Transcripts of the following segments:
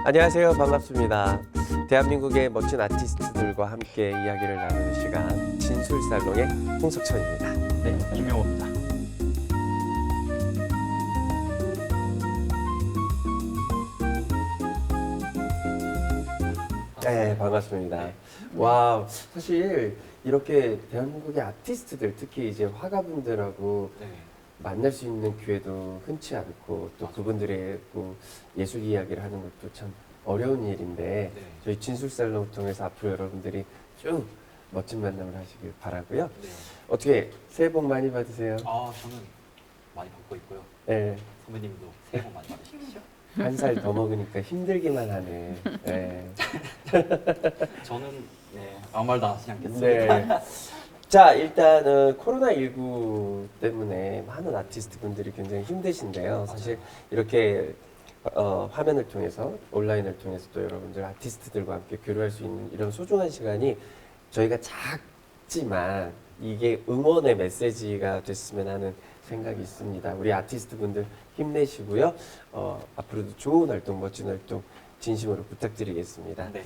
안녕하세요. 반갑습니다. 대한민국의 멋진 아티스트들과 함께 이야기를 나누는 시간 진술살롱의 홍석천입니다. 네. 김명호입니다. 네, 반갑습니다. 네. 와, 사실 이렇게 대한민국의 아티스트들, 특히 이제 화가분들하고 네. 만날 수 있는 기회도 흔치 않고 또 맞아요. 그분들의 뭐 예술 이야기를 하는 것도 참 어려운 일인데 네. 저희 진술살롱 통해서 앞으로 여러분들이 쭉 멋진 만남을 하시길 바라고요. 네. 어떻게 새해 복 많이 받으세요? 저는 많이 받고 있고요. 네, 선배님도 새해 복 많이 받으십시오. 한 살 더 먹으니까 힘들기만 하네. 네. 저는 아무 말도 하지 않겠습니다. 네. 자, 일단은 코로나19 때문에 많은 아티스트 분들이 굉장히 힘드신데요. 사실 이렇게 화면을 통해서 온라인을 통해서 또 여러분들 아티스트들과 함께 교류할 수 있는 이런 소중한 시간이 저희가 작지만 이게 응원의 메시지가 됐으면 하는 생각이 있습니다. 우리 아티스트 분들 힘내시고요. 앞으로도 좋은 활동, 멋진 활동 진심으로 부탁드리겠습니다. 네.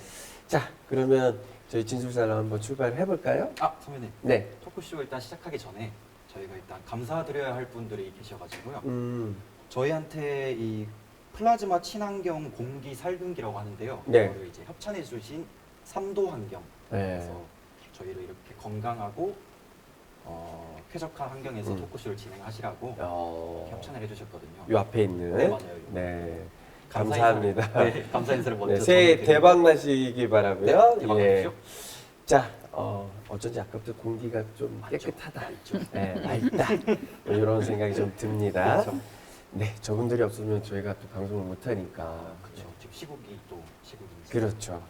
자, 그러면 저희 진술살롱 한번 출발해 볼까요? 선배님. 네. 토크쇼 일단 시작하기 전에 저희가 일단 감사드려야 할 분들이 계셔가지고요. 음, 저희한테 이 플라즈마 친환경 공기 살균기라고 하는데요. 네. 이거를 이제 협찬해 주신 삼도환경. 네. 그래서 저희를 이렇게 건강하고 쾌적한 환경에서 음. 토크쇼를 진행하시라고 협찬을 해주셨거든요. 요 앞에 있는. 네, 맞아요. 네. 감사 감사합니다. 인사를, 네, 감사 인사를 먼저 네, 새해 전해드리고. 대박 나시기 바라고요. 네, 대박 예. 나십시오. 자, 어쩐지 아까부터 공기가 좀 깨끗하다. 맑죠. 네, 맑다. 이런 생각이 좀 듭니다. 그렇죠. 네, 저분들이 없으면 저희가 또 방송을 못 하니까. 그렇죠. 지금 시국이 또 시국입니다. 그렇죠.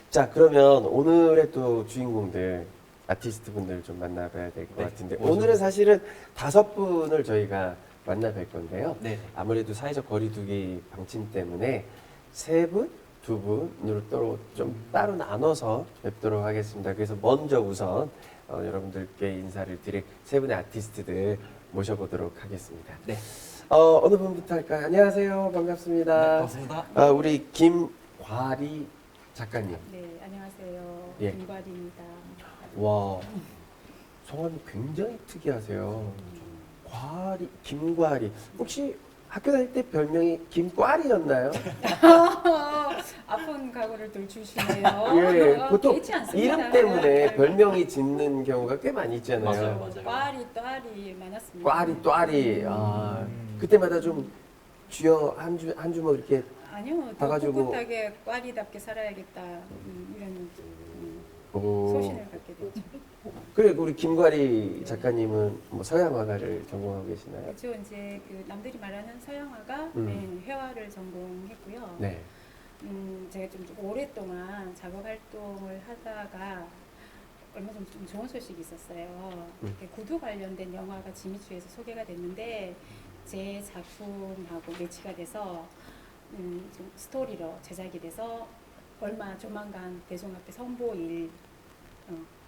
자, 그러면 오늘의 또 주인공들 아티스트 분들 좀 만나봐야 될 것 네, 같은데 뭐죠? 오늘은 사실은 5분을 저희가 만나뵐 건데요. 네. 아무래도 사회적 거리두기 방침 때문에 3분, 2분으로 좀 따로 나눠서 뵙도록 하겠습니다. 그래서 먼저 우선 여러분들께 인사를 드릴 3분의 아티스트들 모셔보도록 하겠습니다. 네. 어느 분부터 할까요? 안녕하세요. 반갑습니다. 네, 반갑습니다. 우리 김과리 작가님. 네, 안녕하세요. 예. 김과리입니다. 와, 성함이 굉장히 특이하세요. 과리, 김과리. 혹시 학교 다닐 때 별명이 김과리였나요? 아픈 각오를 들추시네요. 예, 보통 개의치 않습니다. 이름 때문에 별명이 짓는 경우가 꽤 많이 있잖아요. 맞아요, 맞아요. 꽈리, 또아리 많았습니다. 꽈리, 또아리. 그때마다 좀 쥐어 한 주먹 이렇게 아니요, 더 봐가지고. 꿋꿋하게 꽈리답게 살아야겠다. 이런 오. 소신을 갖게 됐죠. 그래, 우리 김과리 작가님은 뭐 서양 화가를 전공하고 계시나요? 그렇죠. 이제 그 남들이 말하는 서양화가 회화를 전공했고요. 네. 제가 좀 오랫동안 작업 활동을 하다가 얼마 전 좀 좋은 소식이 있었어요. 이렇게 구두 관련된 영화가 지미추에서 소개가 됐는데 제 작품하고 매치가 돼서 좀 스토리로 제작이 돼서 조만간 대중 앞에 선보일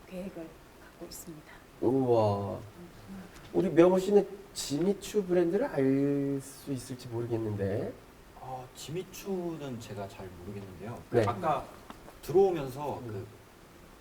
계획을 갖고 있습니다. 우와. 우리 명호 씨는 지미추 브랜드를 알 수 있을지 모르겠는데. 지미추는 제가 잘 모르겠는데요. 네. 아까 들어오면서 그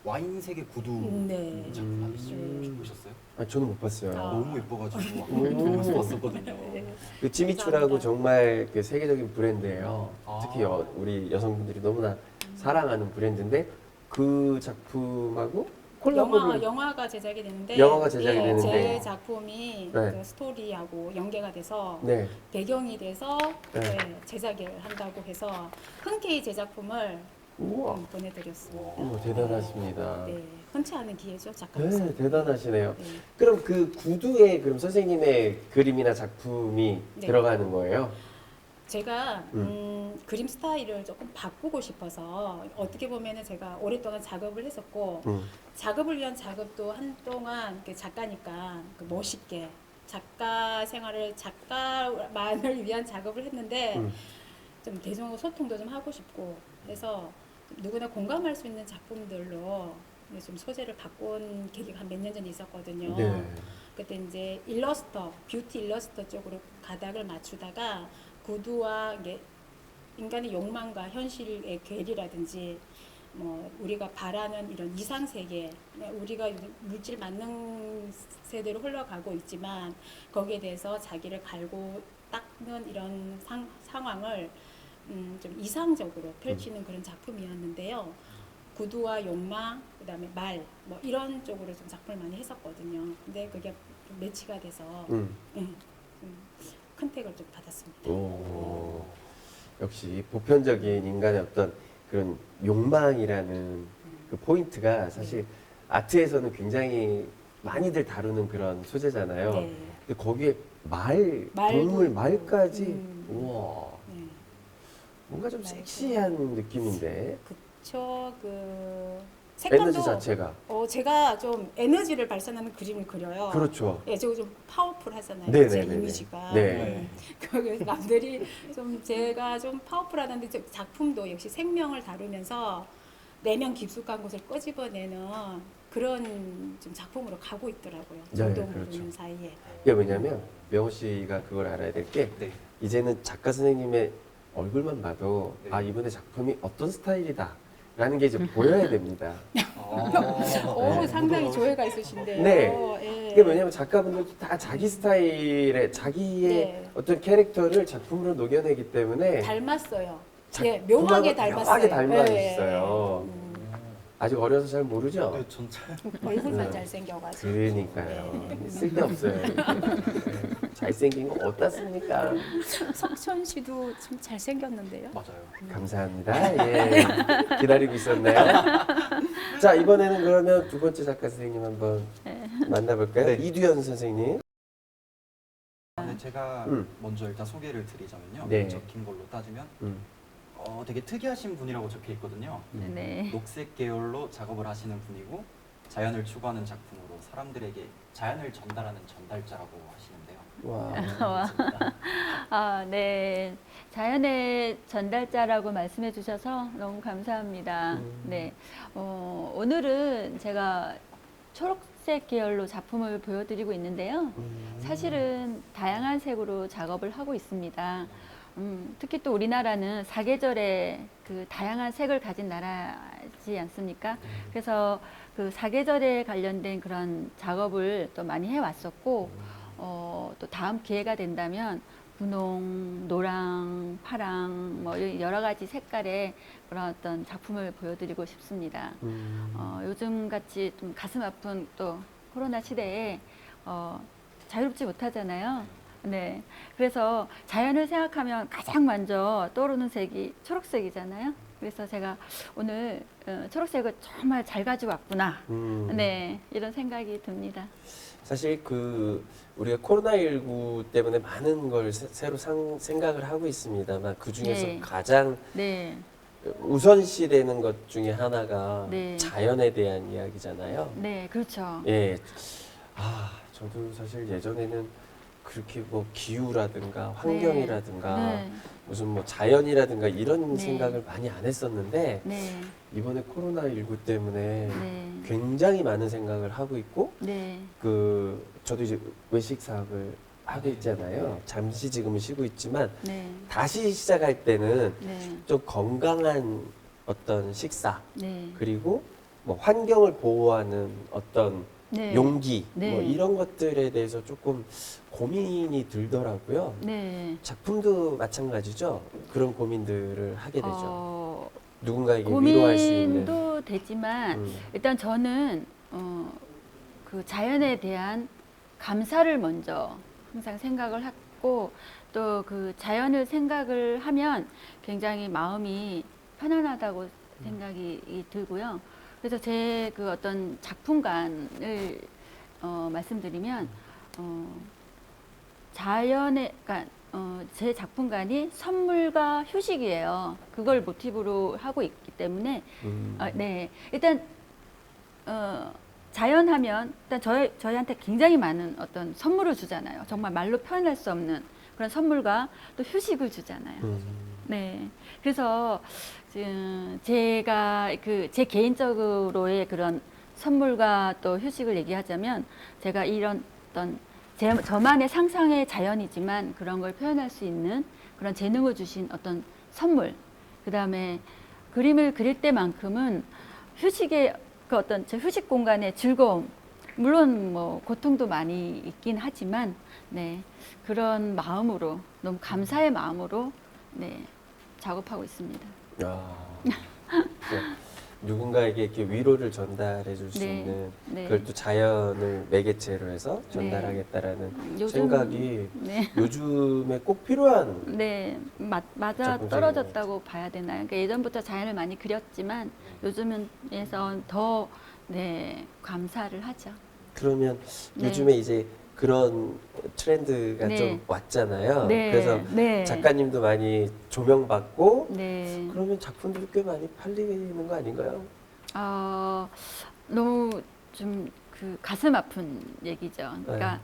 와인색의 구두 네. 작품 아시죠? 네. 혹시 보셨어요? 저는 못 봤어요. 너무 예뻐가지고 오. 들어오면서 봤었거든요. 네. 그 지미추라고 감사합니다. 정말 그 세계적인 브랜드예요. 아. 특히 우리 여성분들이 너무나 사랑하는 브랜드인데 그 작품하고 콜라보를 영화가 제작이 되는데 영화가 제작이 되는데. 제 작품이 네. 그 스토리하고 연계가 돼서 네. 배경이 돼서 네. 제작을 한다고 해서 흔쾌히 제 작품을 우와. 보내드렸습니다. 우와, 대단하십니다. 네, 흔치 않은 기회죠, 작가로서. 네, 대단하시네요. 네. 그럼 그 구두에 그럼 선생님의 그림이나 작품이 네. 들어가는 거예요? 제가 그림 스타일을 조금 바꾸고 싶어서 어떻게 보면은 제가 오랫동안 작업을 했었고 작업을 위한 작업도 한동안 작가니까 멋있게 작가 생활을 작가만을 위한 작업을 했는데 좀 대중하고 소통도 좀 하고 싶고 그래서 누구나 공감할 수 있는 작품들로 좀 소재를 바꾼 계기가 한 몇 년 전에 있었거든요. 네. 그때 이제 뷰티 일러스터 쪽으로 가닥을 맞추다가 구두와 이게 인간의 욕망과 현실의 괴리라든지 뭐 우리가 바라는 이런 이상 세계, 우리가 물질 만능 세대로 흘러가고 있지만 거기에 대해서 자기를 갈고 닦는 이런 상황을 좀 이상적으로 펼치는 그런 작품이었는데요. 구두와 욕망, 그다음에 말, 뭐 이런 쪽으로 좀 작품을 많이 했었거든요. 근데 그게 좀 매치가 돼서 큰 택을 좀 받았습니다. 오, 역시 보편적인 인간의 어떤 그런 욕망이라는 그 포인트가 사실 아트에서는 굉장히 많이들 다루는 그런 소재잖아요. 네. 근데 거기에 말, 말도 동물 있고. 말까지 우와, 네. 뭔가 좀 말도. 섹시한 느낌인데 그쵸. 그 에너지 색감도 자체가 제가 좀 에너지를 발산하는 그림을 그려요. 그렇죠. 예, 저거 좀 파워풀하잖아요. 네네네네. 제 이미지가. 네. 그래서 남들이 좀 제가 좀 파워풀하다는데 저 작품도 역시 생명을 다루면서 내면 깊숙한 곳을 끄집어내는 그런 좀 작품으로 가고 있더라고요. 저도 그렇죠. 모르는 사이에. 이게 왜냐면 명호 씨가 그걸 알아야 될 게 네. 이제는 작가 선생님의 얼굴만 봐도 네. 아 이분의 작품이 어떤 스타일이다 라는 게 이제 보여야 됩니다. 네. 상당히 조예가 있으신데요. 네. 예. 이게 뭐냐면 작가분들도 다 자기 스타일의 자기의 네. 어떤 캐릭터를 작품으로 녹여내기 때문에 닮았어요. 자- 예, 묘하게 닮아- 닮았어요. 묘하게 닮아 예. 있어요. 아직 어려서 잘 모르죠? 네, 전 잘. 얼굴만 잘생겨가지고. 그러니까요. 쓸데없어요. 이렇게. 잘생긴 거 어디다 씁니까? 석천 씨도 좀 잘생겼는데요. 맞아요. 감사합니다. 예. 기다리고 있었네요. 자, 이번에는 그러면 두 번째 작가 선생님 한번 만나볼까요? 네. 이두현 선생님. 네, 제가 음. 먼저 일단 소개를 드리자면요. 네. 적힌 걸로 따지면 음. 되게 특이하신 분이라고 적혀 있거든요. 네. 녹색 계열로 작업을 하시는 분이고 자연을 추구하는 작품으로 사람들에게 자연을 전달하는 전달자라고 하시는데요. 와. 아, 네. 자연의 전달자라고 말씀해 주셔서 너무 감사합니다. 네. 오늘은 제가 초록색 계열로 작품을 보여드리고 있는데요. 사실은 다양한 색으로 작업을 하고 있습니다. 특히 또 우리나라는 사계절의 그 다양한 색을 가진 나라지 않습니까? 그래서 그 사계절에 관련된 그런 작업을 또 많이 해왔었고, 또 다음 기회가 된다면 분홍, 노랑, 파랑, 뭐 여러 가지 색깔의 그런 어떤 작품을 보여드리고 싶습니다. 요즘 같이 좀 가슴 아픈 또 코로나 시대에 자유롭지 못하잖아요. 네. 그래서 자연을 생각하면 가장 먼저 떠오르는 색이 초록색이잖아요. 그래서 제가 오늘 초록색을 정말 잘 가지고 왔구나. 네. 이런 생각이 듭니다. 사실 그 우리가 코로나19 때문에 많은 걸 새로 생각을 하고 있습니다만 그 중에서 네. 가장 네. 우선시되는 것 중에 하나가 네. 자연에 대한 이야기잖아요. 네. 그렇죠. 예. 아, 저도 사실 예전에는 그렇게 뭐 기후라든가 환경이라든가 네. 무슨 뭐 자연이라든가 이런 네. 생각을 많이 안 했었는데 네. 이번에 코로나19 때문에 네. 굉장히 많은 생각을 하고 있고 네. 그 저도 이제 외식 사업을 하고 있잖아요. 잠시 지금은 쉬고 있지만 네. 다시 시작할 때는 네. 좀 건강한 어떤 식사 네. 그리고 뭐 환경을 보호하는 어떤 네. 용기 네. 뭐 이런 것들에 대해서 조금 고민이 들더라고요. 네. 작품도 마찬가지죠. 그런 고민들을 하게 되죠. 누군가에게 고민도 위로할 수 있는. 되지만 일단 저는 그 자연에 대한 감사를 먼저 항상 생각을 하고 또 그 자연을 생각을 하면 굉장히 마음이 편안하다고 생각이 들고요. 그래서 제 그 어떤 작품관을 말씀드리면 자연의 그러니까 제 작품관이 선물과 휴식이에요. 그걸 모티브로 하고 있기 때문에 네 일단 자연하면 일단 저희한테 굉장히 많은 어떤 선물을 주잖아요. 정말 말로 표현할 수 없는 그런 선물과 또 휴식을 주잖아요. 네. 그래서 제가 제 개인적으로의 그런 선물과 또 휴식을 얘기하자면 제가 이런 어떤 저만의 상상의 자연이지만 그런 걸 표현할 수 있는 그런 재능을 주신 어떤 선물, 그 다음에 그림을 그릴 때만큼은 휴식의 그 어떤 제 휴식 공간의 즐거움, 물론 뭐 고통도 많이 있긴 하지만 네, 그런 마음으로 너무 감사의 마음으로 네, 작업하고 있습니다. 아, 누군가에게 이렇게 위로를 전달해 줄 수 네, 있는 네. 그걸 또 자연을 매개체로 해서 전달하겠다라는 요즘- 생각이 네. 요즘에 꼭 필요한 네, 맞아 작품적인 떨어졌다고 봐야 되나요? 그러니까 예전부터 자연을 많이 그렸지만 요즘에선 더 네, 감사를 하죠. 그러면 네. 요즘에 이제 그런 트렌드가 네. 좀 왔잖아요. 네, 그래서 네. 작가님도 많이 조명받고 네. 그러면 작품들이 꽤 많이 팔리는 거 아닌가요? 너무 좀 그 가슴 아픈 얘기죠. 그러니까 네.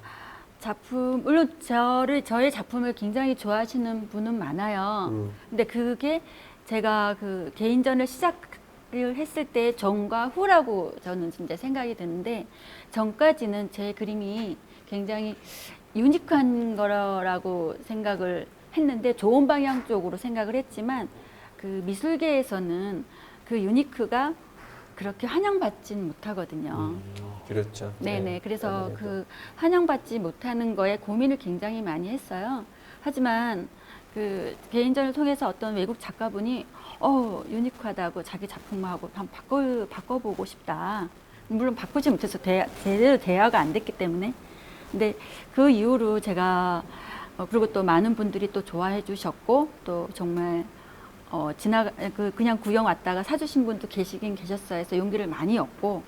작품 물론 저의 작품을 굉장히 좋아하시는 분은 많아요. 근데 그게 제가 그 개인전을 시작을 했을 때 전과 후라고 저는 진짜 생각이 드는데 전까지는 제 그림이 굉장히 유니크한 거라고 생각을 했는데 좋은 방향 쪽으로 생각을 했지만 그 미술계에서는 그 유니크가 그렇게 환영받진 못하거든요. 그렇죠. 네네. 그래서 아무래도. 그 환영받지 못하는 거에 고민을 굉장히 많이 했어요. 하지만 그 개인전을 통해서 어떤 외국 작가분이 유니크하다고 자기 작품하고 한번 바꿔보고 싶다. 물론 바꾸지 못해서 제대로 대화가 안 됐기 때문에. 근데 그 이후로 제가 그리고 또 많은 분들이 또 좋아해 주셨고 또 정말 그냥 구경 왔다가 사주신 분도 계시긴 계셨어요. 그래서 용기를 많이 얻고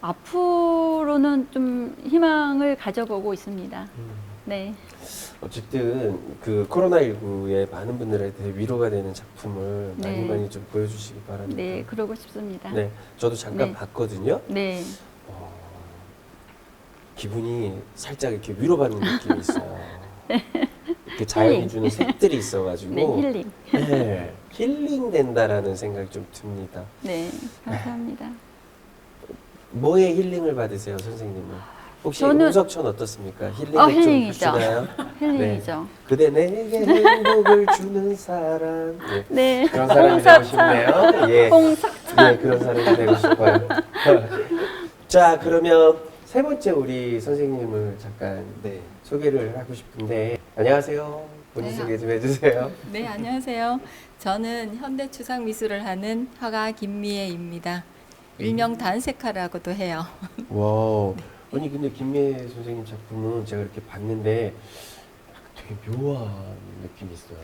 앞으로는 좀 희망을 가져보고 있습니다. 네. 어쨌든 그 코로나19에 많은 분들한테 위로가 되는 작품을 네. 많이 좀 보여주시기 바랍니다. 네, 그러고 싶습니다. 네, 저도 잠깐 네. 봤거든요. 네. 기분이 살짝 이렇게 위로받는 느낌이 있어요. 이렇게 자연이 힐링. 주는 색들이 있어가지고 네, 힐링. 네, 힐링 된다라는 생각이 좀 듭니다. 네, 감사합니다. 뭐에 힐링을 받으세요, 선생님은? 혹시 저는- 홍석천 어떻습니까? 힐링을 좀 힐링이죠. 주나요? 힐링이죠. 그대 내게 행복을 주는 사람. 예. 네. 그런 사람이 되고 싶네요. 예. 홍석천. 예, 그런 사람이 되고 싶어요. 자, 그러면 세 번째 우리 선생님을 잠깐 네. 소개를 하고 싶은데 안녕하세요. 본인 네. 소개 좀 해주세요. 네, 안녕하세요. 저는 현대 추상 미술을 하는 화가 김미애입니다. 일명 단색화라고도 해요. 와, 아니 근데 김미애 선생님 작품은 제가 이렇게 봤는데 되게 묘한 느낌이 있어요.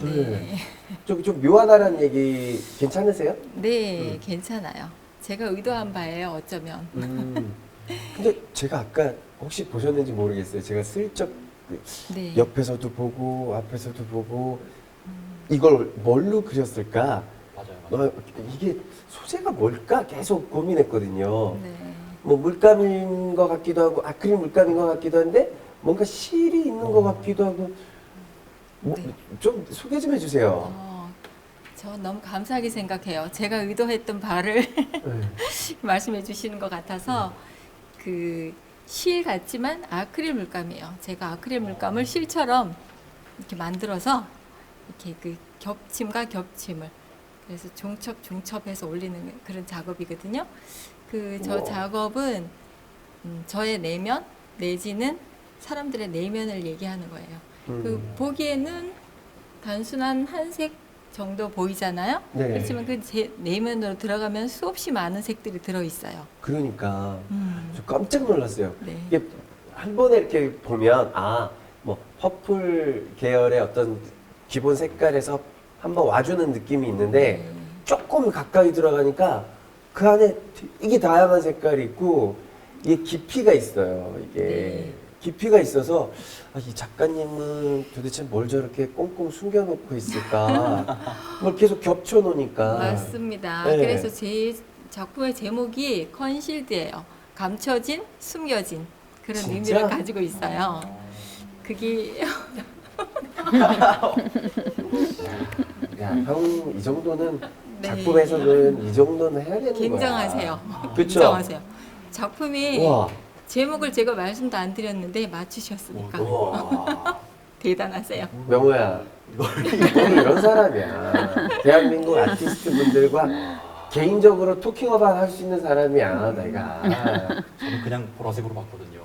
네. 좀 묘하다는 얘기 괜찮으세요? 네, 괜찮아요. 제가 의도한 바예요, 어쩌면. 근데 제가 아까 혹시 보셨는지 모르겠어요. 제가 슬쩍 네. 옆에서도 보고 앞에서도 보고 이걸 뭘로 그렸을까? 맞아요. 이게 소재가 뭘까? 계속 고민했거든요. 네. 뭐 물감인 것 같기도 하고 아크릴 물감인 것 같기도 한데 뭔가 실이 있는 것 같기도 하고 네. 좀 소개 좀 해주세요. 저 너무 감사하게 생각해요. 제가 의도했던 바를 네. 말씀해 주시는 것 같아서 그 실 같지만 아크릴 물감이에요. 제가 아크릴 물감을 실처럼 이렇게 만들어서 이렇게 그 겹침과 겹침을 그래서 중첩해서 올리는 그런 작업이거든요. 저 우와. 작업은 저의 내면 내지는 사람들의 내면을 얘기하는 거예요. 그 보기에는 단순한 한색 정도 보이잖아요. 네. 그렇지만 그 제 내면으로 들어가면 수없이 많은 색들이 들어 있어요. 그러니까 저 깜짝 놀랐어요. 네. 이게 한 번에 이렇게 보면 뭐 퍼플 계열의 어떤 기본 색깔에서 한번 와주는 느낌이 있는데 네. 조금 가까이 들어가니까 그 안에 되게 다양한 색깔이 있고 이게 깊이가 있어요. 이게 네. 깊이가 있어서 이 작가님은 도대체 뭘 저렇게 꽁꽁 숨겨놓고 있을까? 뭘 계속 겹쳐놓으니까. 맞습니다. 네. 그래서 제 작품의 제목이 컨실드예요. 감춰진, 숨겨진 그런 진짜? 의미를 가지고 있어요. 그게 야, 형 이 정도는 네. 작품에서는 이 정도는 해야 되는 거야. 굉장하세요. 그쵸? 굉장하세요. 작품이 와, 제목을 제가 말씀도 안 드렸는데 맞추셨으니까 와. 대단하세요. 명호야, 오늘 이런 사람이야. 대한민국 아티스트 분들과 개인적으로 토킹어반 할 수 있는 사람이야, 내가. 저는 그냥 보라색으로 봤거든요.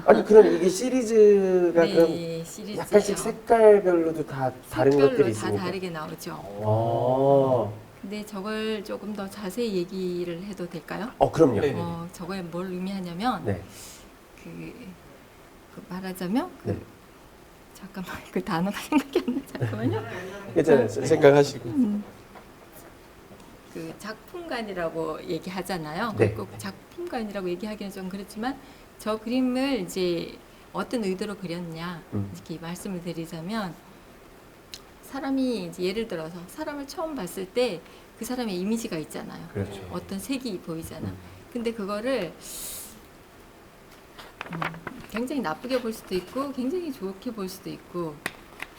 아니 그럼 이게 시리즈가 그럼 네, 시리즈요. 약간씩 색깔별로도 다 다른 색별로 것들이 다 있습니까? 다르게 나오죠. 근데 저걸 조금 더 자세히 얘기를 해도 될까요? 그럼요. 네. 저거에 뭘 의미하냐면 네. 그 말하자면 네. 잠깐만 그 단어가 생각이 안 나. 잠깐만요. 괜찮아요. 생각하시고. 그 작품관이라고 얘기하잖아요. 네. 꼭 작품관이라고 얘기하기는 좀 그렇지만 저 그림을 이제 어떤 의도로 그렸냐 이렇게 말씀을 드리자면 사람이 이제 예를 들어서 사람을 처음 봤을 때 그 사람의 이미지가 있잖아요. 그렇죠. 어떤 색이 보이잖아. 근데 그거를 굉장히 나쁘게 볼 수도 있고 굉장히 좋게 볼 수도 있고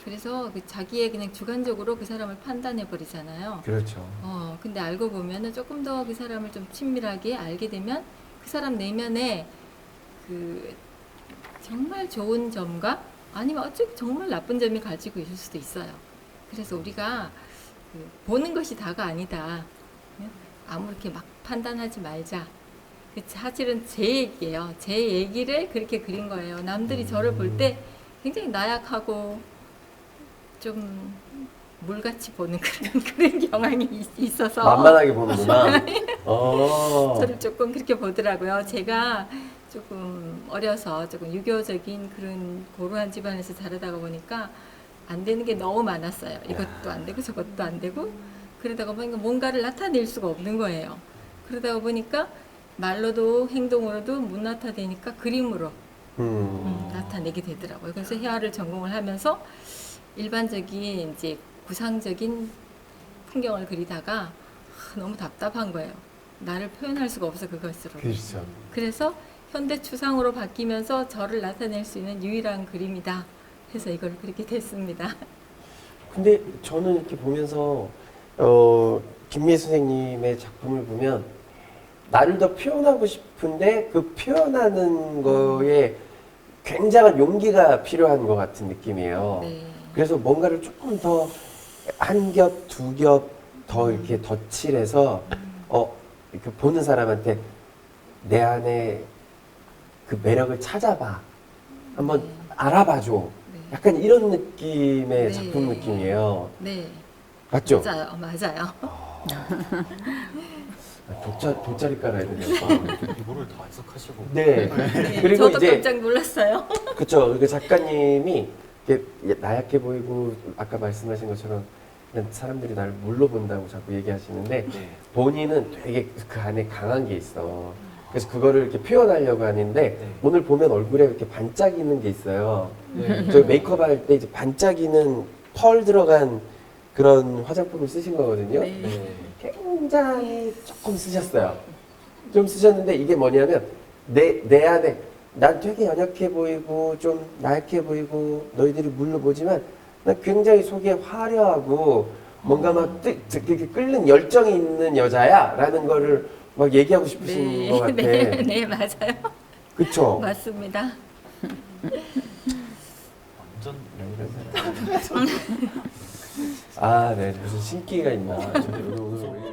그래서 그 자기의 그냥 주관적으로 그 사람을 판단해 버리잖아요. 그렇죠. 근데 알고 보면은 조금 더 그 사람을 좀 친밀하게 알게 되면 그 사람 내면에 그 정말 좋은 점과 아니면 어쩌면 정말 나쁜 점이 가지고 있을 수도 있어요. 그래서 우리가 그 보는 것이 다가 아니다. 아무렇게 막 판단하지 말자. 사실은 제 얘기예요. 제 얘기를 그렇게 그린 거예요. 남들이 저를 볼 때 굉장히 나약하고 좀 물같이 보는 그런 경향이 있어서 만만하게 보는구나. 저를 조금 그렇게 보더라고요. 제가 조금 어려서 조금 유교적인 그런 고루한 집안에서 자라다가 보니까 안 되는 게 너무 많았어요. 이것도 안 되고 저것도 안 되고 그러다가 보니까 뭔가를 나타낼 수가 없는 거예요. 그러다가 보니까 말로도 행동으로도 못 나타내니까 그림으로 나타내게 되더라고요. 그래서 회화를 전공을 하면서 일반적인 이제 구상적인 풍경을 그리다가 너무 답답한 거예요. 나를 표현할 수가 없어 그것으로. 그렇죠. 그래서 현대 추상으로 바뀌면서 저를 나타낼 수 있는 유일한 그림이다. 해서 이걸 그렇게 됐습니다. 근데 저는 이렇게 보면서 김미애 선생님의 작품을 보면 나를 더 표현하고 싶은데 그 표현하는 거에 굉장한 용기가 필요한 것 같은 느낌이에요. 네. 그래서 뭔가를 조금 더 한 겹, 두 겹 더 이렇게 덧칠해서 이렇게 보는 사람한테 내 안에 그 매력을 찾아봐. 한번 알아봐줘. 네. 약간 이런 느낌의 네. 작품 느낌이에요. 네. 맞죠? 맞아요. 맞아요. 돗자리 깔아야 되네요. 이거를 다 해석하시고. 네. 네, 그리고 저도 이제 깜짝 놀랐어요. 그쵸. 그 작가님이 이렇게 나약해 보이고 아까 말씀하신 것처럼 그냥 사람들이 나를 물로 본다고 자꾸 얘기하시는데 네. 본인은 되게 그 안에 강한 게 있어. 그래서 그거를 이렇게 표현하려고 하는데 네. 오늘 보면 얼굴에 이렇게 반짝이는 게 있어요. 네. 저희 메이크업 할 때 이제 반짝이는 펄 들어간 그런 화장품을 쓰신 거거든요. 네. 네. 굉장히 조금 쓰셨어요. 좀 쓰셨는데 이게 뭐냐면 내 안에 난 되게 연약해 보이고 좀 나약해 보이고 너희들이 물로 보지만 난 굉장히 속에 화려하고 뭔가 막 이렇게 끓는 열정이 있는 여자야 라는 거를 막 얘기하고 싶으신 것 같아. 네, 네, 맞아요. 그쵸? 맞습니다. 완전 아, 네. 무슨 신기가 있나. 저도 오늘